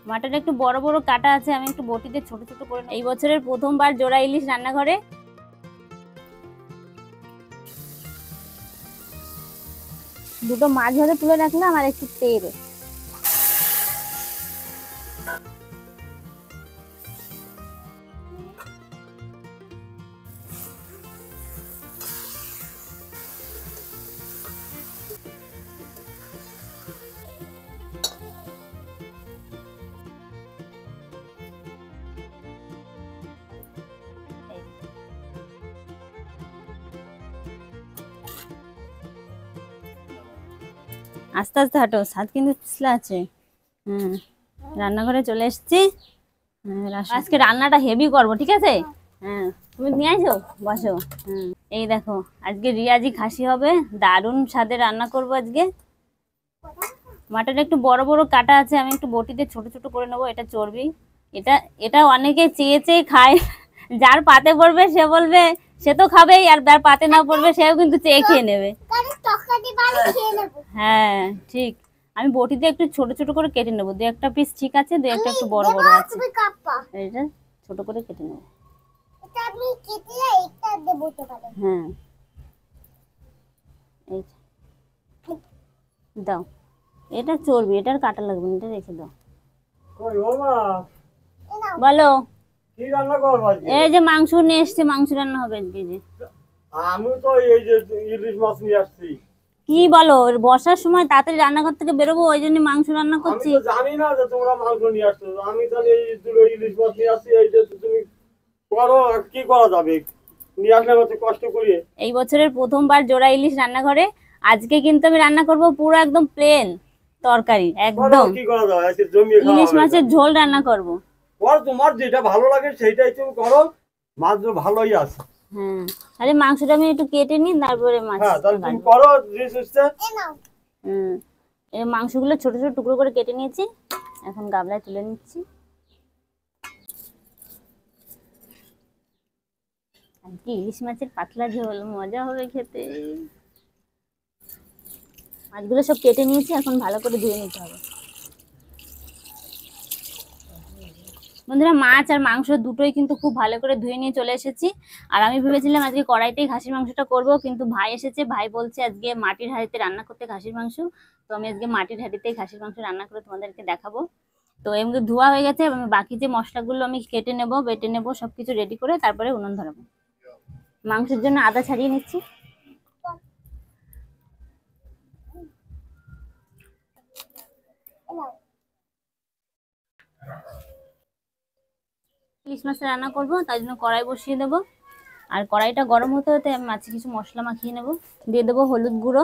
Mutton একটু বড় বড় কাটা আছে, আমি একটু বটিতে ছোট ছোট করে। এই বছরের প্রথমবার জোড়া ইলিশ রান্নাঘরে। দুটো মাছ ধরে তুলে রাখলাম আর একটু তেল। আস্তে আস্তে হাঁটো, ছাদ কিন্তু পিছলা আছে। রান্নাঘরে চলে এসেছি। আজকে রান্নাটা হেভি করবো, ঠিক আছে? তুমি নিয়ে আসো, বসো। এই দেখো, আজকে রিয়াজি খাসি হবে, দারুণ স্বাদে রান্না করব আজকে। মাটন একটু বড় বড় কাটা আছে, আমি একটু বটিতে ছোট ছোট করে নেবো। এটা চর্বি। এটা এটা অনেকে চেয়ে চেয়ে খায়। যার পাতে পড়বে সে বলবে, সে তো খাবেই, আর যার পাতে না পড়বে সেও কিন্তু চেয়ে খেয়ে নেবে। হ্যাঁ ঠিক। আমি বটিতে একটু ছোট ছোট করে কেটে নেবো। দু একটা পিস ঠিক আছে, দু একটা একটু বড় বড় আছে। এটা ছোট করে কেটে নেবো। হ্যাঁ দাও, এটা চর্বি, এটার কাটা লাগবে না, এটা রেখে দাও। বলো, এই যে মাংস নিয়ে এসছি, মাংস রান্না হবে আজকে। যে আমি তো এই যে ইলিশ মাছ নিয়ে আসছি। কি বলো, বর্ষার সময় তাড়াতাড়ি রান্নাঘর থেকে বেরোবো, ওই জন্য মাংস রান্না করছি। আমি তো জানি না যে তোমরা মাংস নিয়ে আসছো, আমি জানি এই দুটো ইলিশ মাছ নিয়ে আসছি। এই যে তুমি করো, কি করা যাবে, নিয়ে আসলে কত কষ্ট করিয়ে। এই বছরের প্রথমবার জোড়া ইলিশ রান্নাঘরে। আজকে কিন্তু আমি রান্না করব পুরো একদম প্লেন তরকারি, একদম। কি করা যাবে, আজকে জমিয়ে খাওয়া ইলিশ মাছের ঝোল রান্না করব। কর, তোমার যেটা ভালো লাগে সেইটাই তুমি করো, মাছ তো ভালোই আছে। তাহলে মাংসটা আমি একটু কেটে নিই, তারপরে মাছ। হ্যাঁ তাহলে তুমি করো। এই মাংসগুলো ছোট ছোট টুকরো করে কেটে নিয়েছি, এখন গামলায় তুলে নিচ্ছি। আজকে ইলিশ মাছের পাতলা ঝোল, মজা হবে খেতে। মাছগুলো সব কেটে নিয়েছি, এখন ভালো করে ধুয়ে নিতে হবে। বন্ধুরা, মাছ আর মাংস দুটোই কিন্তু খুব ভালো করে ধুয়ে নিয়ে চলে এসেছি। আর আমি ভেবেছিলাম আজকে কড়াইতেই খাসির মাংসটা করব, কিন্তু ভাই এসেছে, ভাই বলছে আজকে মাটির হাঁড়িতে রান্না করতে খাসির মাংস। তো আমি আজকে মাটির হাঁড়িতেই খাসির মাংস রান্না করে তোমাদেরকে দেখাবো। তো এমনি ধোয়া হয়ে গেছে, বাকি যে মশলাগুলো আমি কেটে নেব, বেটে নেব, সবকিছু রেডি করে তারপরে উনুন ধরাবো। মাংসের জন্য আদা ছাড়িয়ে নিচ্ছি। ইলিশ মাছ রান্না করবো, তাই জন্য কড়াই বসিয়ে দেবো। আর কড়াইটা গরম হতে হতে আমি মাছে কিছু মশলা মাখিয়ে নেব। দিয়ে দেবো হলুদ গুঁড়ো।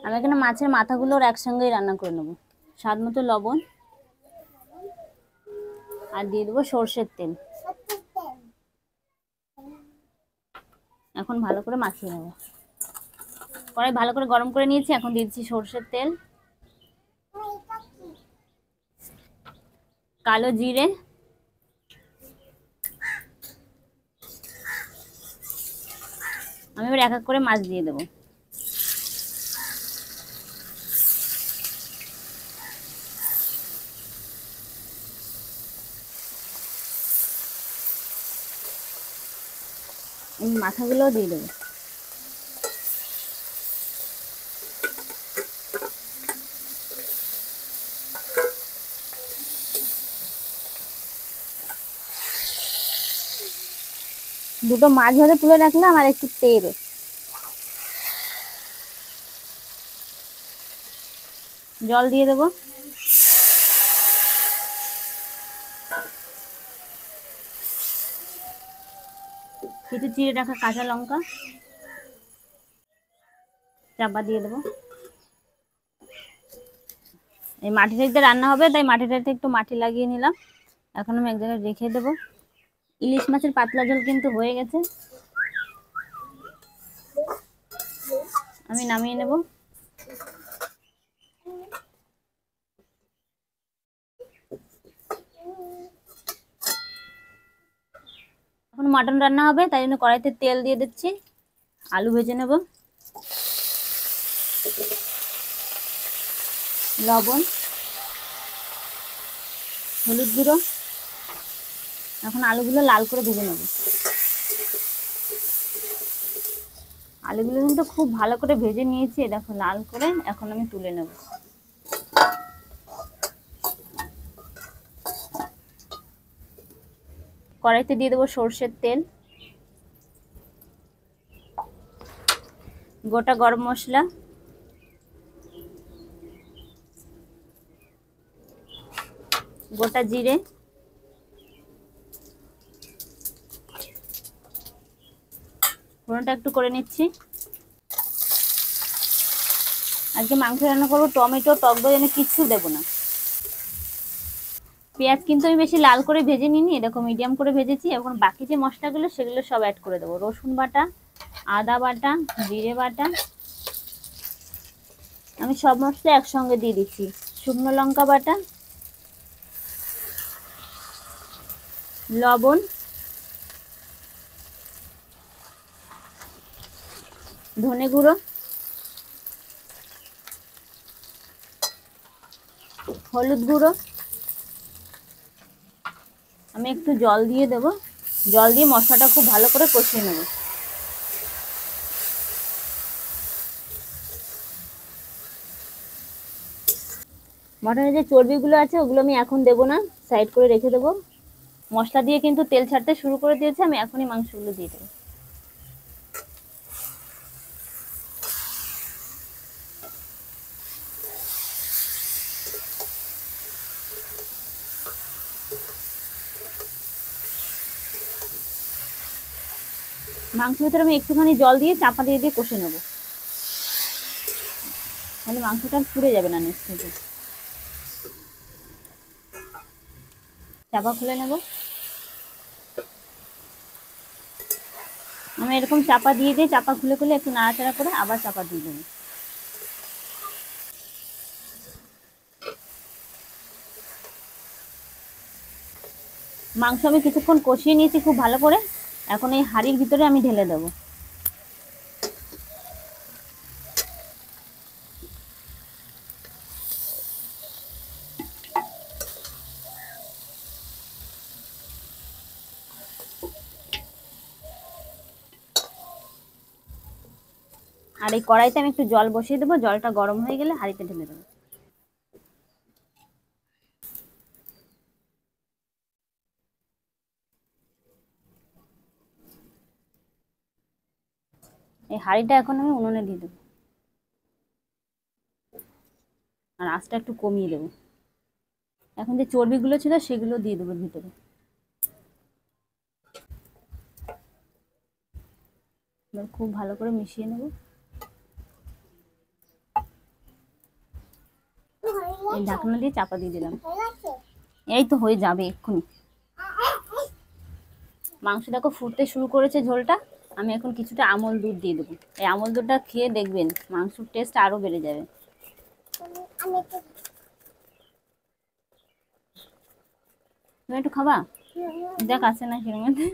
আমি এখানে মাছের মাথাগুলোর একসঙ্গেই রান্না করে নেবো। স্বাদ মতো লবণ, আর দিয়ে দেবো সর্ষের তেল। এখন ভালো করে মাখিয়ে নেবো। কড়াই ভালো করে গরম করে নিয়েছি, এখন দিয়ে দিচ্ছি সর্ষের তেল, কালো জিরে, আমি এবার এক এক করে মাছ দিয়ে দেবো। এই মাথাগুলোও দিয়ে দেবো। দুটো মাছ ধরে তুলে রাখলাম আর একটু তেল। জল দিয়ে দেবো। কিছু চিড়ে রাখা কাঁচা লঙ্কা, চাপা দিয়ে দেবো। এই মাটির হাঁড়িতে রান্না হবে, তাই মাটির হাঁড়িতে একটু মাটি লাগিয়ে নিলাম। এখন আমি এক জায়গায় রেখে দেবো। ইলিশ মাছের পাতলা ঝোল কিন্তু হয়ে গেছে, আমি নামিয়ে নেব। এখন মাটন রান্না হবে, তাই জন্য কড়াইতে তেল দিয়ে দিচ্ছি। আলু ভেজে নেব। লবণ, হলুদ গুঁড়ো। এখন আলুগুলো লাল করে ভেজে নেব। আলুগুলো কিন্তু খুব ভালো করে ভেজে নিয়েছি, দেখো লাল করে। এখন আমি তুলে নেব। কড়াইতে দিয়ে দেবো সর্ষের তেল, গোটা গরম মশলা, গোটা জিরে, ফোড়নটা একটু করে নিচ্ছি। আজকে মাংস রান্না করবো, টমেটো টক দই আমি কিচ্ছু দেবো না। পেঁয়াজ কিন্তু আমি বেশি লাল করে ভেজে নিইনি, এরকম মিডিয়াম করে ভেজেছি। এখন বাকি যে মশলাগুলো সেগুলো সব অ্যাড করে দেবো। রসুন বাটা, আদা বাটা, জিরে বাটা, আমি সব মশলা একসঙ্গে দিয়ে দিচ্ছি। শুকনো লঙ্কা বাটা, লবণ, ধনে গুঁড়ো, হলুদ গুঁড়ো। আমি একটু জল দিয়ে দেবো। জল দিয়ে মশলাটা খুব ভালো করে কষিয়ে নেব। মটনের যে চর্বিগুলো আছে ওগুলো আমি এখন দেবো না, সাইড করে রেখে দেবো। মশলা দিয়ে কিন্তু তেল ছাড়তে শুরু করে দিয়েছে, আমি এখনই মাংসগুলো দিয়ে দেবো। মাংসের ভিতরে আমি একটুখানি জল দিয়ে চাপা দিয়ে দিয়ে কষে নেবো, তাহলে মাংসটা পুড়ে যাবে না নিচ থেকে। চাপা খুলে নেব। আমি এরকম চাপা দিয়ে দিয়ে চাপা খুলে খুলে একটু নাড়াচাড়া করে আবার চাপা দিয়ে দেবো। মাংস আমি কিছুক্ষণ কষিয়ে নিয়েছি খুব ভালো করে। এখন এই হাঁড়ির ভিতরে আমি ঢেলে দেবো। আর এই কড়াইতে আমি একটু জল বসিয়ে দেবো, জলটা গরম হয়ে গেলে হাঁড়িতে ঢেলে দেবো। এই হাঁড়িটা এখন আমি উনুনে দিয়ে দেবো, আর আঁচটা একটু কমিয়ে দেবো। এখন যে চর্বিগুলো ছিল সেগুলো দিয়ে দেবো ভিতরে। এবার খুব ভালো করে মিশিয়ে নেব। এই ঢাকনা দিয়ে চাপা দিয়ে দিলাম। এই তো হয়ে যাবে এক্ষুনি। মাংস দেখো ফুটতে শুরু করেছে ঝোলটা। আমি এখন কিছুটা আমল দুধ দিয়ে দেবো। এই আমল দুধটা খেয়ে দেখবেন মাংসের টেস্ট আরো বেড়ে যাবে। তুমি একটু খাবা? দেখ আছে না কিরম মধ্যে।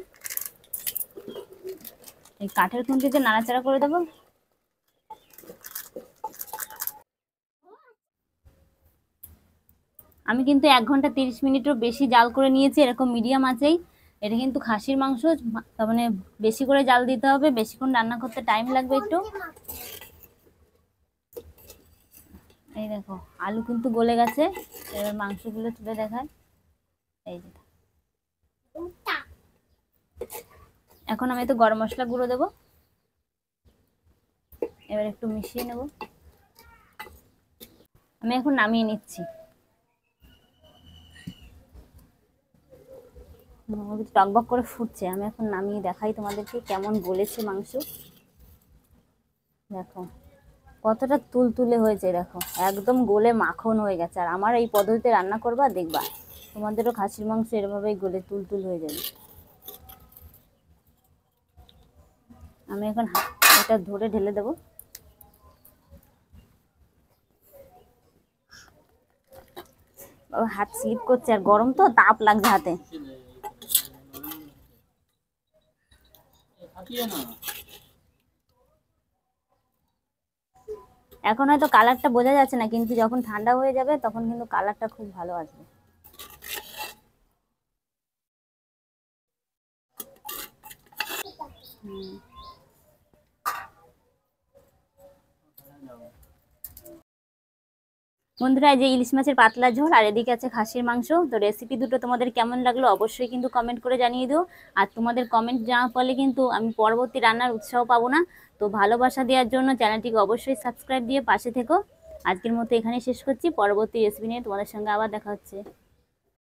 এই কাঠের খুন্তিতে নাড়াচাড়া করে দেবো। আমি কিন্তু 1 ঘন্টা 30 মিনিটেরও বেশি জাল করে নিয়েছি, এরকম মিডিয়াম আঁচেই। এটা কিন্তু খাসির মাংস, তার মানে বেশি করে জাল দিতে হবে, বেশিক্ষণ রান্না করতে টাইম লাগবে একটু। এই দেখো আলু কিন্তু গলে গেছে। এবার মাংসগুলো তুলে দেখায়। এই যে এখন আমি তো গরম মশলা গুঁড়ো দেবো। এবার একটু মিশিয়ে নেব। আমি এখন নামিয়ে নিচ্ছি। টকবক করে ফুটছে, আমি এখন নামিয়ে দেখাই তোমাদেরকে কেমন গলেছে মাংস। দেখো কতটা তুলতুলে হয়েছে, দেখো একদম গলে মাখন হয়ে গেছে। আর আমার এই পদ্ধতিতে রান্না করবা, দেখবা তোমাদেরও খাসির মাংস এরভাবেই গলে তুলতুল হয়ে যাবে। আমি এখন এটা ধরে ঢেলে দেবো। হাত স্লিপ করছে, আর গরম তো তাপ লাগছে হাতে। এখন হয়তো কালারটা বোঝা যাচ্ছে না, কিন্তু যখন ঠান্ডা হয়ে যাবে তখন কিন্তু কালারটা খুব ভালো আসবে। বন্ধুরা, এই যে ইলিশ মাছের পাতলা ঝোল আর এদিকে আছে খাসির মাংস। তো রেসিপি দুটো তোমাদের কেমন লাগলো অবশ্যই কিন্তু কমেন্ট করে জানিয়ে দিও। আর তোমাদের কমেন্ট জানার ফলে কিন্তু আমি পরবর্তী রান্নার উৎসাহ পাবো না। তো ভালোবাসা দেওয়ার জন্য চ্যানেলটিকে অবশ্যই সাবস্ক্রাইব দিয়ে পাশে থেকো। আজকের মতো এখানেই শেষ করছি, পরবর্তী রেসিপি নিয়ে তোমাদের সঙ্গে আবার দেখা হচ্ছে।